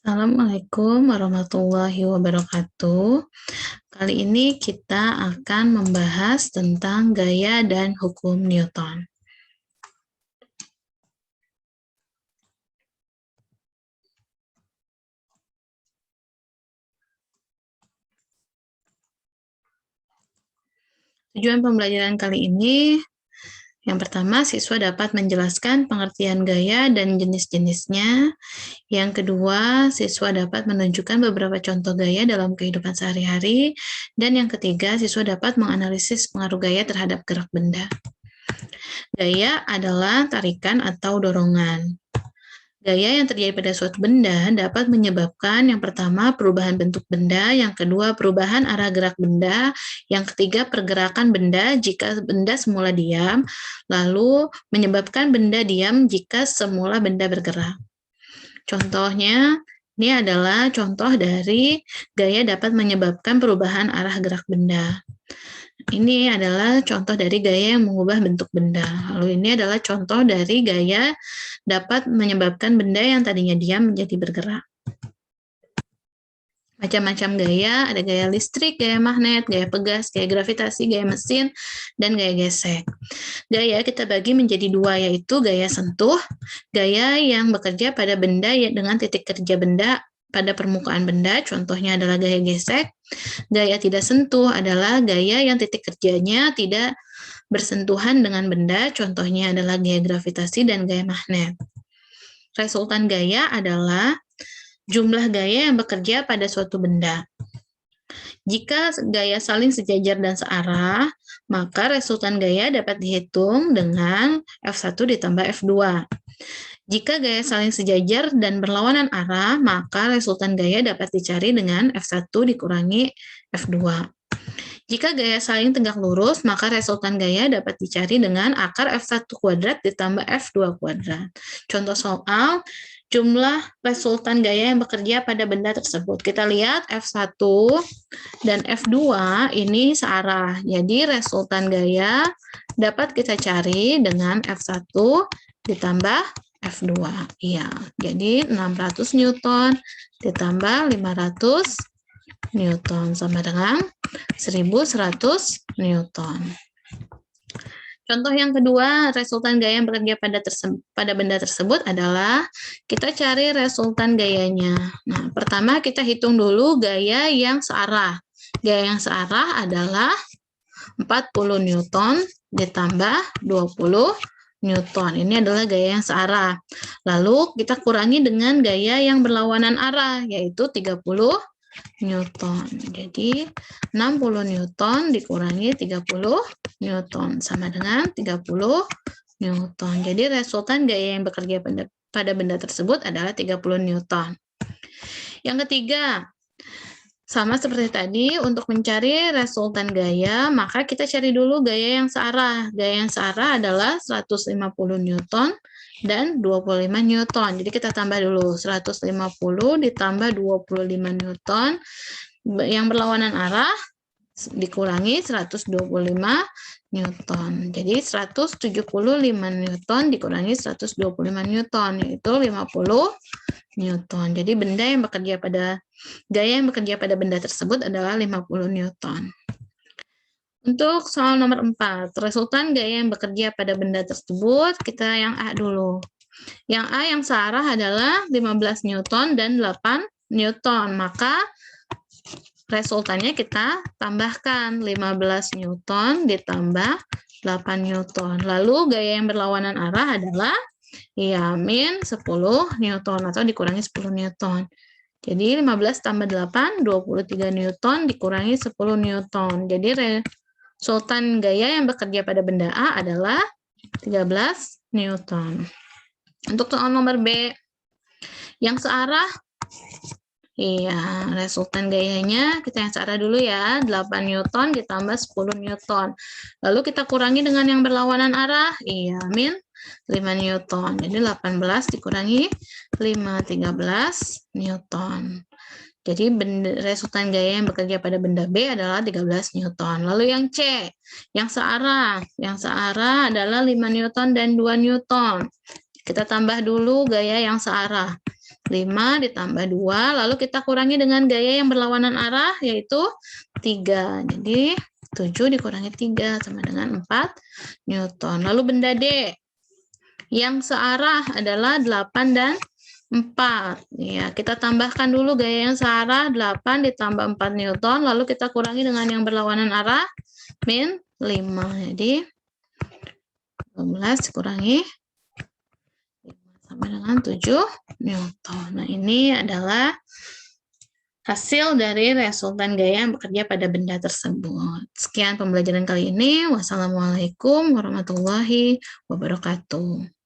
Assalamualaikum warahmatullahi wabarakatuh. Kali ini kita akan membahas tentang gaya dan hukum Newton. Tujuan pembelajaran kali ini, yang pertama, siswa dapat menjelaskan pengertian gaya dan jenis-jenisnya. Yang kedua, siswa dapat menunjukkan beberapa contoh gaya dalam kehidupan sehari-hari. Dan yang ketiga, siswa dapat menganalisis pengaruh gaya terhadap gerak benda. Gaya adalah tarikan atau dorongan. Gaya yang terjadi pada suatu benda dapat menyebabkan yang pertama perubahan bentuk benda, yang kedua perubahan arah gerak benda, yang ketiga pergerakan benda jika benda semula diam, lalu menyebabkan benda diam jika semula benda bergerak. Contohnya, ini adalah contoh dari gaya dapat menyebabkan perubahan arah gerak benda. Ini adalah contoh dari gaya yang mengubah bentuk benda. Lalu ini adalah contoh dari gaya dapat menyebabkan benda yang tadinya diam menjadi bergerak. Macam-macam gaya, ada gaya listrik, gaya magnet, gaya pegas, gaya gravitasi, gaya mesin, dan gaya gesek. Gaya kita bagi menjadi dua, yaitu gaya sentuh, gaya yang bekerja pada benda dengan titik kerja benda pada permukaan benda, contohnya adalah gaya gesek. Gaya tidak sentuh adalah gaya yang titik kerjanya tidak bersentuhan dengan benda, contohnya adalah gaya gravitasi dan gaya magnet. Resultan gaya adalah jumlah gaya yang bekerja pada suatu benda. Jika gaya saling sejajar dan searah, maka resultan gaya dapat dihitung dengan F1 ditambah F2. Jika gaya saling sejajar dan berlawanan arah, maka resultan gaya dapat dicari dengan F1 dikurangi F2. Jika gaya saling tegak lurus, maka resultan gaya dapat dicari dengan akar F1 kuadrat ditambah F2 kuadrat. Contoh soal, jumlah resultan gaya yang bekerja pada benda tersebut. Kita lihat F1 dan F2 ini searah. Jadi resultan gaya dapat kita cari dengan F1 ditambah F2. Iya, jadi 600 Newton ditambah 500 Newton sama dengan 1100 Newton. Contoh yang kedua, resultan gaya yang bekerja pada benda tersebut adalah kita cari resultan gayanya. Nah, pertama kita hitung dulu gaya yang searah. Gaya yang searah adalah 40 Newton ditambah 20 Newton. Ini adalah gaya yang searah. Lalu kita kurangi dengan gaya yang berlawanan arah, yaitu 30 Newton. Jadi 60 Newton dikurangi 30 Newton sama dengan 30 Newton. Jadi resultan gaya yang bekerja pada benda tersebut adalah 30 Newton. Yang ketiga, sama seperti tadi, untuk mencari resultan gaya, maka kita cari dulu gaya yang searah. Gaya yang searah adalah 150 Newton dan 25 Newton. Jadi kita tambah dulu 150 ditambah 25 Newton. Yang berlawanan arah dikurangi 125 Newton. Jadi 175 Newton dikurangi 125 Newton, yaitu 50 Newton. Jadi gaya yang bekerja pada benda tersebut adalah 50 Newton. Untuk soal nomor 4, resultan gaya yang bekerja pada benda tersebut, kita yang A dulu. Yang A yang searah adalah 15 Newton dan 8 Newton. Maka resultannya kita tambahkan 15 Newton ditambah 8 Newton. Lalu gaya yang berlawanan arah adalah min 10 Newton atau dikurangi 10 Newton. Jadi 15 tambah 8, 23 Newton dikurangi 10 Newton. Jadi resultan gaya yang bekerja pada benda A adalah 13 Newton. Untuk soal nomor B, yang searah, resultan gayanya kita yang searah dulu ya, 8 Newton ditambah 10 Newton. Lalu kita kurangi dengan yang berlawanan arah, min 5 Newton. Jadi 18 dikurangi 5, 13 Newton. Jadi resultan gaya yang bekerja pada benda B adalah 13 Newton. Lalu yang C, yang searah. Yang searah adalah 5 Newton dan 2 Newton. Kita tambah dulu gaya yang searah. 5 ditambah 2, lalu kita kurangi dengan gaya yang berlawanan arah, yaitu 3. Jadi 7 dikurangi 3 sama dengan 4 Newton. Lalu benda D yang searah adalah 8 dan 4. Ya, kita tambahkan dulu gaya yang searah, 8 ditambah 4 Newton, lalu kita kurangi dengan yang berlawanan arah, min 5. Jadi 12 dikurangi 5 sama dengan 7 Newton. Nah, ini adalah hasil dari resultan gaya yang bekerja pada benda tersebut. Sekian pembelajaran kali ini. Wassalamualaikum warahmatullahi wabarakatuh.